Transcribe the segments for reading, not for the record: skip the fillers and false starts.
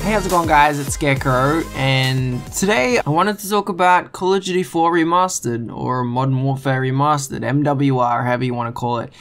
Hey, how's it going, guys? It's Scarecrow, and today I wanted to talk about Call of Duty 4 Remastered, or Modern Warfare Remastered, MWR, however you want to call it,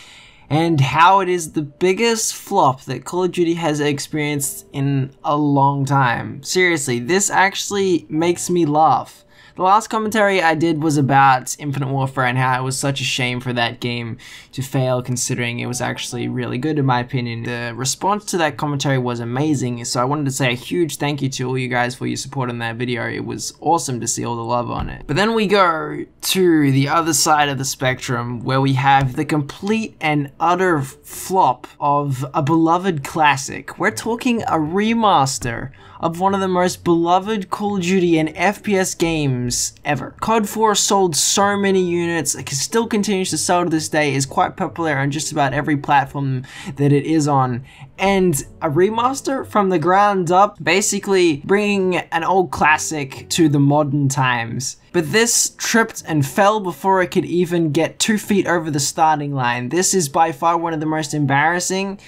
and how it is the biggest flop that Call of Duty has experienced in a long time. Seriously, this actually makes me laugh. The last commentary I did was about Infinite Warfare and how it was such a shame for that game to fail, considering it was actually really good in my opinion. The response to that commentary was amazing, so I wanted to say a huge thank you to all you guys for your support on that video. It was awesome to see all the love on it. But then we go to the other side of the spectrum, where we have the complete and utter flop of a beloved classic. We're talking a remaster of one of the most beloved Call of Duty and FPS games ever. COD 4 sold so many units, it still continues to sell to this day, is quite popular on just about every platform that it is on, and a remaster from the ground up, basically bringing an old classic to the modern times. But this tripped and fell before it could even get 2 feet over the starting line. This is by far one of the most embarrassing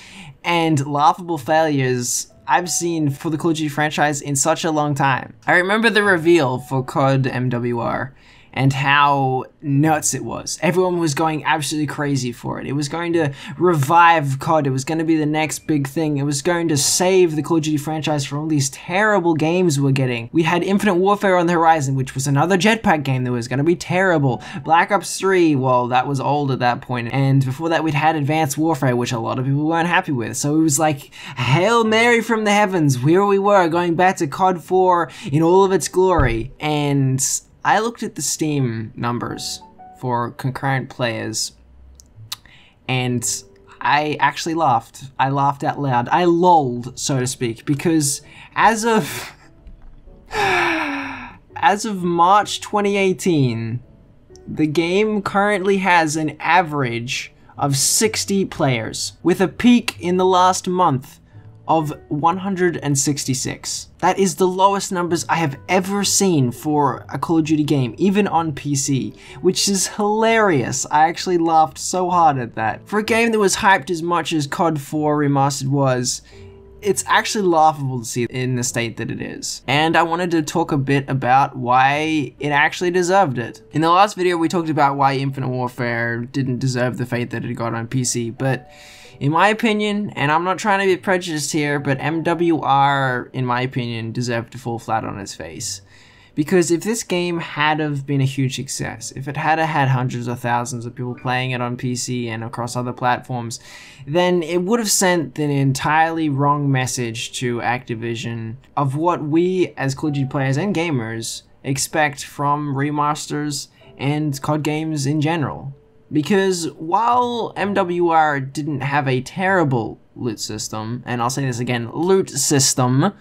and laughable failures I've seen for the Call of Duty franchise in such a long time. I remember the reveal for Cod MWR and how nuts it was. Everyone was going absolutely crazy for it. It was going to revive COD. It was going to be the next big thing. It was going to save the Call of Duty franchise from all these terrible games we're getting. We had Infinite Warfare on the horizon, which was another jetpack game that was going to be terrible. Black Ops 3, well, that was old at that point. And before that, we'd had Advanced Warfare, which a lot of people weren't happy with. So it was like Hail Mary from the heavens. Here we were, going back to COD 4 in all of its glory. And I looked at the Steam numbers for concurrent players, and I actually laughed. I laughed out loud. I lolled, so to speak, because as of March 2018, the game currently has an average of 60 players, with a peak in the last month of 166. That is the lowest numbers I have ever seen for a Call of Duty game, even on PC, which is hilarious. I actually laughed so hard at that. For a game that was hyped as much as COD 4 Remastered was, it's actually laughable to see it in the state that it is. And I wanted to talk a bit about why it actually deserved it. In the last video we talked about why Infinite Warfare didn't deserve the fate that it got on PC, but in my opinion, and I'm not trying to be prejudiced here, but MWR, in my opinion, deserved to fall flat on its face. Because if this game had have been a huge success, if it had had hundreds of thousands of people playing it on PC and across other platforms, then it would have sent an entirely wrong message to Activision of what we as Call of Duty players and gamers expect from remasters and COD games in general. Because while MWR didn't have a terrible loot system, and I'll say this again, loot system,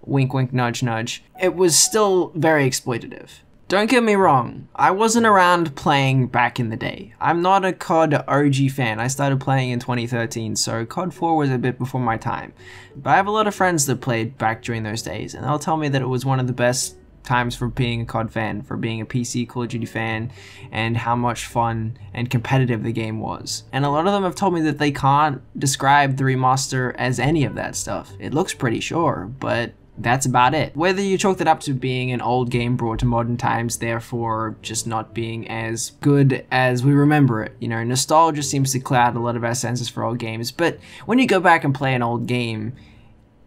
wink wink nudge nudge, it was still very exploitative. Don't get me wrong, I wasn't around playing back in the day. I'm not a COD OG fan. I started playing in 2013, so COD 4 was a bit before my time. But I have a lot of friends that played back during those days, and they'll tell me that it was one of the best times for being a COD fan, for being a PC Call of Duty fan, and how much fun and competitive the game was. And a lot of them have told me that they can't describe the remaster as any of that stuff. It looks pretty, sure, but that's about it. Whether you chalk that up to being an old game brought to modern times, therefore just not being as good as we remember it. You know, nostalgia seems to cloud a lot of our senses for old games, but when you go back and play an old game,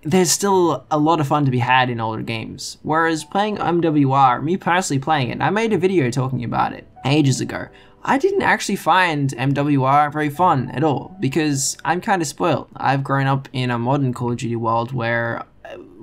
there's still a lot of fun to be had in older games. Whereas playing MWR, me personally playing it, and I made a video talking about it ages ago, I didn't actually find MWR very fun at all, because I'm kind of spoiled. I've grown up in a modern Call of Duty world where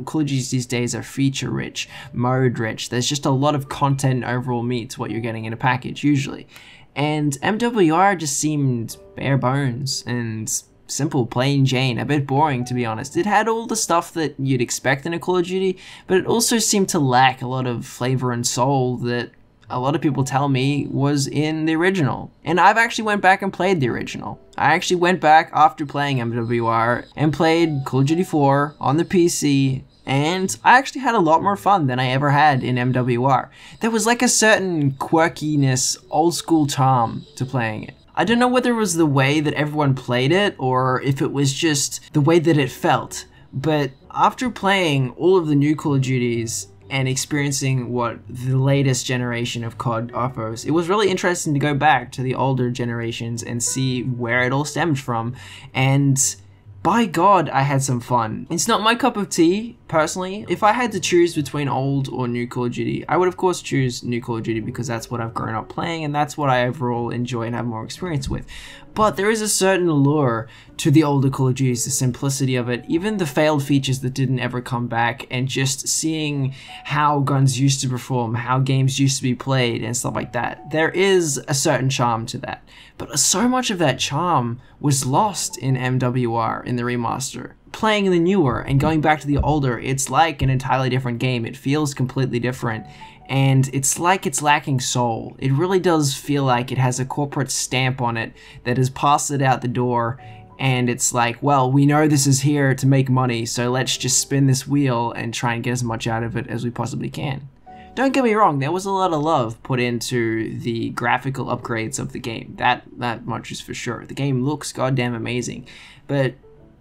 Call of Duty these days are feature rich, mode rich. There's just a lot of content overall meets what you're getting in a package usually. And MWR just seemed bare bones and simple, plain Jane, a bit boring to be honest. It had all the stuff that you'd expect in a Call of Duty, but it also seemed to lack a lot of flavor and soul that a lot of people tell me was in the original. And I've actually went back and played the original. I actually went back after playing MWR and played Call of Duty 4 on the PC, and I actually had a lot more fun than I ever had in MWR. There was like a certain quirkiness, old school charm to playing it. I don't know whether it was the way that everyone played it or if it was just the way that it felt, But after playing all of the new Call of Duties and experiencing what the latest generation of COD offers, it was really interesting to go back to the older generations and see where it all stemmed from, and by God, I had some fun. It's not my cup of tea, personally. If I had to choose between old or new Call of Duty, I would of course choose new Call of Duty because that's what I've grown up playing and that's what I overall enjoy and have more experience with. But there is a certain allure to the older Call of Duties, the simplicity of it, even the failed features that didn't ever come back, and just seeing how guns used to perform, how games used to be played and stuff like that. There is a certain charm to that. But so much of that charm was lost in MWR, in the remaster. Playing the newer and going back to the older, it's like an entirely different game. It feels completely different. And it's like it's lacking soul. It really does feel like it has a corporate stamp on it that has passed it out the door, and it's like, well, we know this is here to make money, so let's just spin this wheel and try and get as much out of it as we possibly can. Don't get me wrong, there was a lot of love put into the graphical upgrades of the game. That much is for sure. The game looks goddamn amazing, but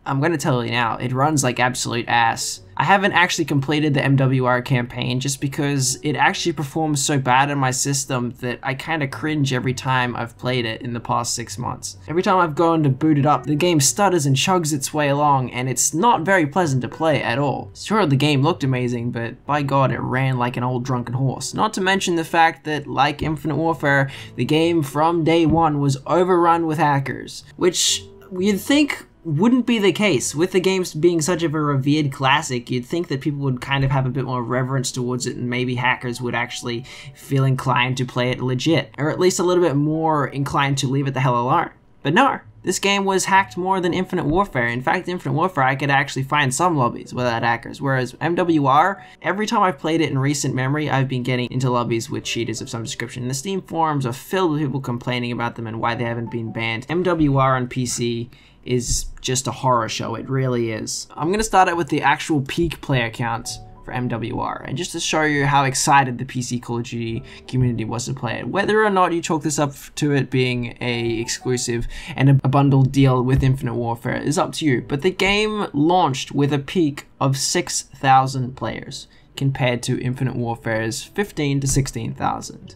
I'm gonna tell you now, it runs like absolute ass. I haven't actually completed the MWR campaign just because it actually performs so bad in my system that I kinda cringe every time I've played it in the past 6 months. Every time I've gone to boot it up, the game stutters and chugs its way along, and it's not very pleasant to play at all. Sure, the game looked amazing, but by God, it ran like an old drunken horse. Not to mention the fact that, like Infinite Warfare, the game from day one was overrun with hackers, which you'd think wouldn't be the case. With the games being such of a revered classic, you'd think that people would kind of have a bit more reverence towards it, and maybe hackers would actually feel inclined to play it legit, or at least a little bit more inclined to leave it the hell alone. But no, this game was hacked more than Infinite Warfare. In fact, Infinite Warfare, I could actually find some lobbies without hackers, whereas MWR, every time I've played it in recent memory, I've been getting into lobbies with cheaters of some description. The Steam forums are filled with people complaining about them and why they haven't been banned. MWR on PC is just a horror show, it really is. I'm gonna start out with the actual peak player count for MWR, and just to show you how excited the PC Call of Duty community was to play it. Whether or not you chalk this up to it being a exclusive and a bundled deal with Infinite Warfare is up to you, but the game launched with a peak of 6,000 players compared to Infinite Warfare's 15 to 16,000.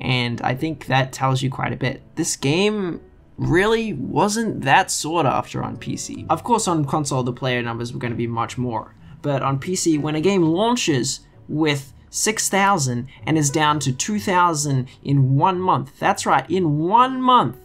And I think that tells you quite a bit. This game really wasn't that sought after on PC. Of course, on console, the player numbers were going to be much more. But on PC, when a game launches with 6,000 and is down to 2,000 in 1 month, that's right, in 1 month,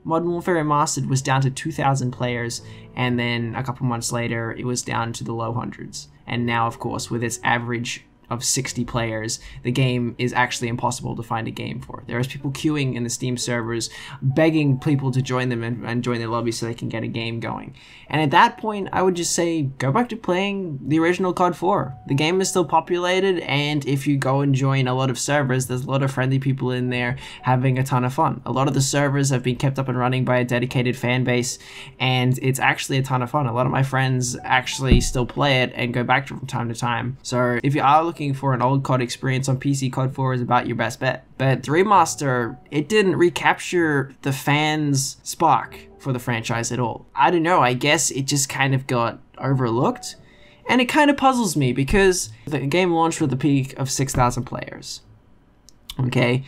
Modern Warfare Remastered was down to 2,000 players, and then a couple months later, it was down to the low hundreds. And now, of course, with its average of 60 players, the game is actually impossible to find a game for. There's people queuing in the Steam servers, begging people to join them and join their lobby so they can get a game going. And at that point, I would just say, go back to playing the original COD 4. The game is still populated, and if you go and join a lot of servers, there's a lot of friendly people in there having a ton of fun. A lot of the servers have been kept up and running by a dedicated fan base, and it's actually a ton of fun. A lot of my friends actually still play it and go back to it from time to time. So if you are looking for an old COD experience on PC, COD 4 is about your best bet. But the remaster, it didn't recapture the fans' spark for the franchise at all. I don't know, I guess it just kind of got overlooked. And it kind of puzzles me because the game launched with a peak of 6,000 players. Okay?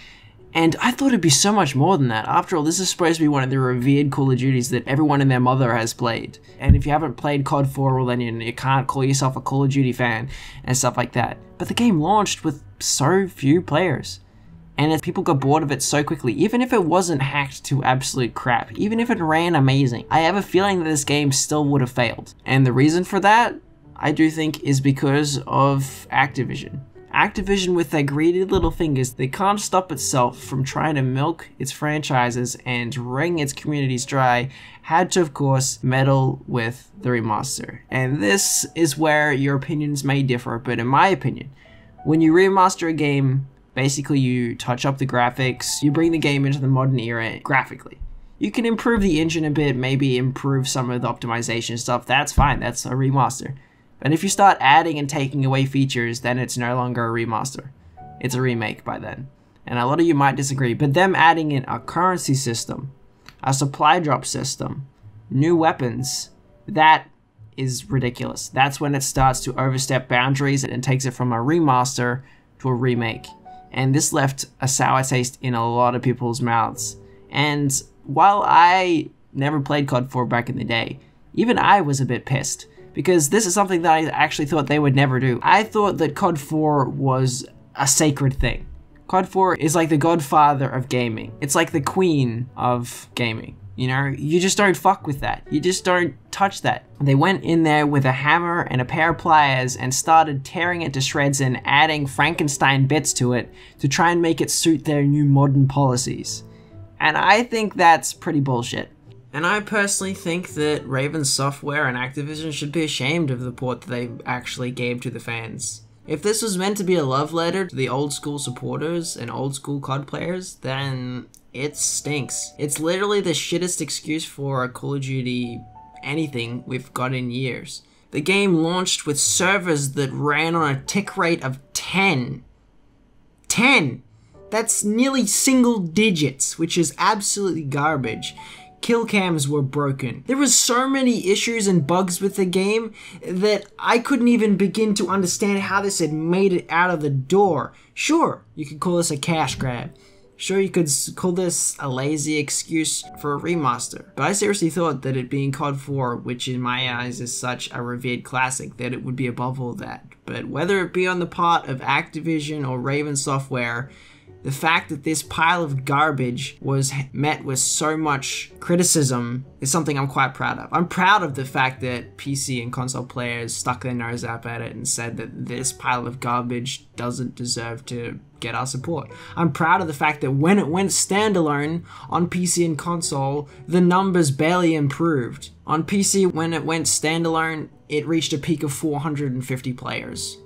And I thought it'd be so much more than that. After all, this is supposed to be one of the revered Call of Duties that everyone and their mother has played. And if you haven't played COD 4, well then you can't call yourself a Call of Duty fan and stuff like that. But the game launched with so few players. And as people got bored of it so quickly, even if it wasn't hacked to absolute crap, even if it ran amazing, I have a feeling that this game still would have failed. And the reason for that, I do think, is because of Activision. Activision, with their greedy little fingers, they can't stop itself from trying to milk its franchises and wring its communities dry, had to, of course, meddle with the remaster. And this is where your opinions may differ, but in my opinion, when you remaster a game, basically you touch up the graphics, you bring the game into the modern era graphically. You can improve the engine a bit, maybe improve some of the optimization stuff, that's fine, that's a remaster. But if you start adding and taking away features, then it's no longer a remaster. It's a remake by then. And a lot of you might disagree, but them adding in a currency system, a supply drop system, new weapons, that is ridiculous. That's when it starts to overstep boundaries and takes it from a remaster to a remake. And this left a sour taste in a lot of people's mouths. And while I never played COD 4 back in the day, even I was a bit pissed, because this is something that I actually thought they would never do. I thought that COD 4 was a sacred thing. COD 4 is like the godfather of gaming. It's like the queen of gaming. You know, you just don't fuck with that. You just don't touch that. They went in there with a hammer and a pair of pliers and started tearing it to shreds and adding Frankenstein bits to it to try and make it suit their new modern policies. And I think that's pretty bullshit. And I personally think that Raven Software and Activision should be ashamed of the port that they actually gave to the fans. If this was meant to be a love letter to the old school supporters and old school COD players, then it stinks. It's literally the shittest excuse for a Call of Duty anything we've got in years. The game launched with servers that ran on a tick rate of 10. 10! That's nearly single digits, which is absolutely garbage. Kill cams were broken. There was so many issues and bugs with the game that I couldn't even begin to understand how this had made it out of the door. Sure, you could call this a cash grab. Sure, you could call this a lazy excuse for a remaster. But I seriously thought that it being COD 4, which in my eyes is such a revered classic, that it would be above all that. But whether it be on the part of Activision or Raven Software, the fact that this pile of garbage was met with so much criticism is something I'm quite proud of. I'm proud of the fact that PC and console players stuck their nose up at it and said that this pile of garbage doesn't deserve to get our support. I'm proud of the fact that when it went standalone on PC and console, the numbers barely improved. On PC, when it went standalone, it reached a peak of 450 players,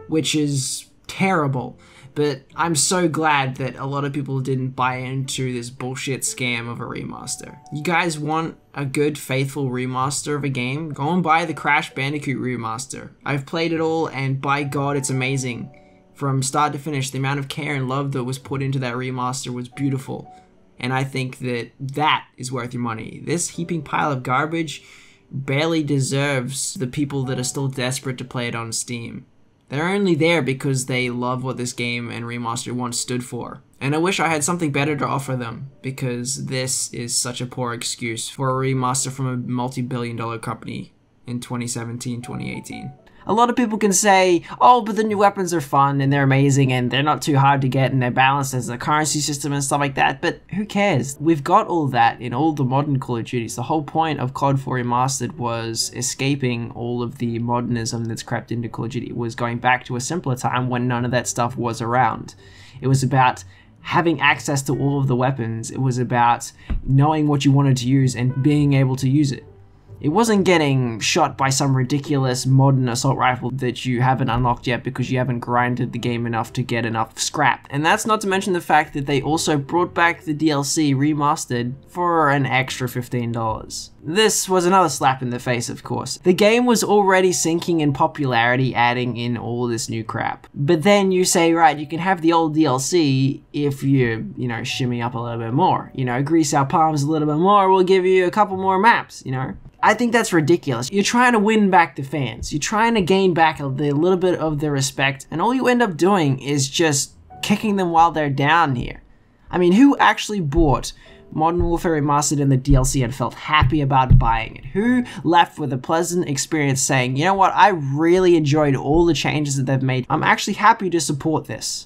which is terrible. But I'm so glad that a lot of people didn't buy into this bullshit scam of a remaster. You guys want a good, faithful remaster of a game? Go and buy the Crash Bandicoot remaster. I've played it all, and by God, it's amazing. From start to finish, the amount of care and love that was put into that remaster was beautiful. And I think that that is worth your money. This heaping pile of garbage barely deserves the people that are still desperate to play it on Steam. They're only there because they love what this game and remaster once stood for. And I wish I had something better to offer them, because this is such a poor excuse for a remaster from a multi-billion-dollar company in 2017, 2018. A lot of people can say, oh, but the new weapons are fun and they're amazing and they're not too hard to get and they're balanced as a currency system and stuff like that, but who cares? We've got all that in all the modern Call of Duties. The whole point of COD 4 Remastered was escaping all of the modernism that's crept into Call of Duty. It was going back to a simpler time when none of that stuff was around. It was about having access to all of the weapons. It was about knowing what you wanted to use and being able to use it. It wasn't getting shot by some ridiculous modern assault rifle that you haven't unlocked yet because you haven't grinded the game enough to get enough scrap. And that's not to mention the fact that they also brought back the DLC Remastered for an extra $15. This was another slap in the face, of course. The game was already sinking in popularity, adding in all this new crap. But then you say, right, you can have the old DLC if you shimmy up a little bit more. Grease our palms a little bit more, we'll give you a couple more maps, I think that's ridiculous. You're trying to win back the fans. You're trying to gain back a little bit of their respect, and all you end up doing is just kicking them while they're down here. I mean, who actually bought Modern Warfare Remastered in the DLC and felt happy about buying it? Who left with a pleasant experience saying, you know what, I really enjoyed all the changes that they've made. I'm actually happy to support this.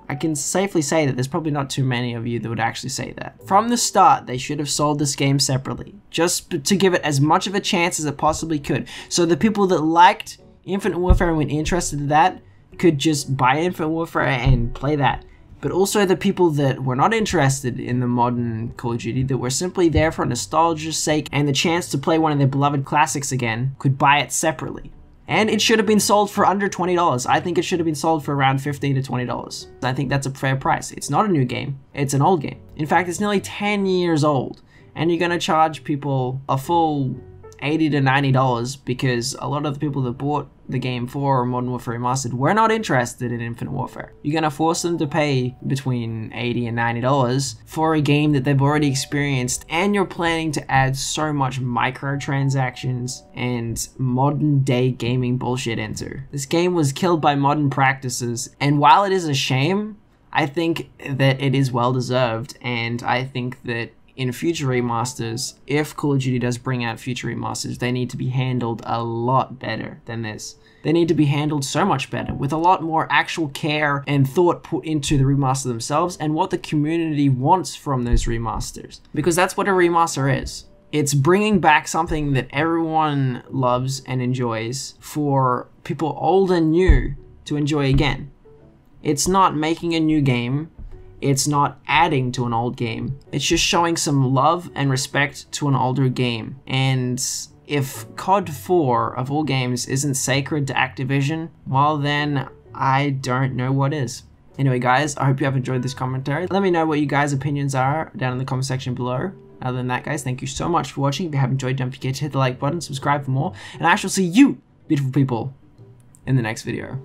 I can safely say that there's probably not too many of you that would actually say that. From the start, they should have sold this game separately, just to give it as much of a chance as it possibly could. So the people that liked Infinite Warfare and were interested in that could just buy Infinite Warfare and play that. But also the people that were not interested in the modern Call of Duty, that were simply there for nostalgia's sake and the chance to play one of their beloved classics again, could buy it separately. And it should have been sold for under $20. I think it should have been sold for around $15 to $20. I think that's a fair price. It's not a new game, it's an old game. In fact, it's nearly 10 years old. And you're gonna charge people a full $80 to $90 because a lot of the people that bought the game for Modern Warfare Remastered were not interested in Infinite Warfare. You're gonna force them to pay between $80 and $90 for a game that they've already experienced, and you're planning to add so much microtransactions and modern day gaming bullshit into. This game was killed by modern practices, and while it is a shame, I think that it is well deserved, and I think that in future remasters, if Call of Duty does bring out future remasters, they need to be handled a lot better than this. They need to be handled so much better, with a lot more actual care and thought put into the remaster themselves and what the community wants from those remasters. Because that's what a remaster is. It's bringing back something that everyone loves and enjoys for people old and new to enjoy again. It's not making a new game. It's not adding to an old game. It's just showing some love and respect to an older game. And if COD 4 of all games isn't sacred to Activision, well then I don't know what is. Anyway guys, I hope you have enjoyed this commentary. Let me know what you guys' opinions are down in the comment section below. Other than that guys, thank you so much for watching. If you have enjoyed, don't forget to hit the like button, subscribe for more, and I shall see you, beautiful people, in the next video.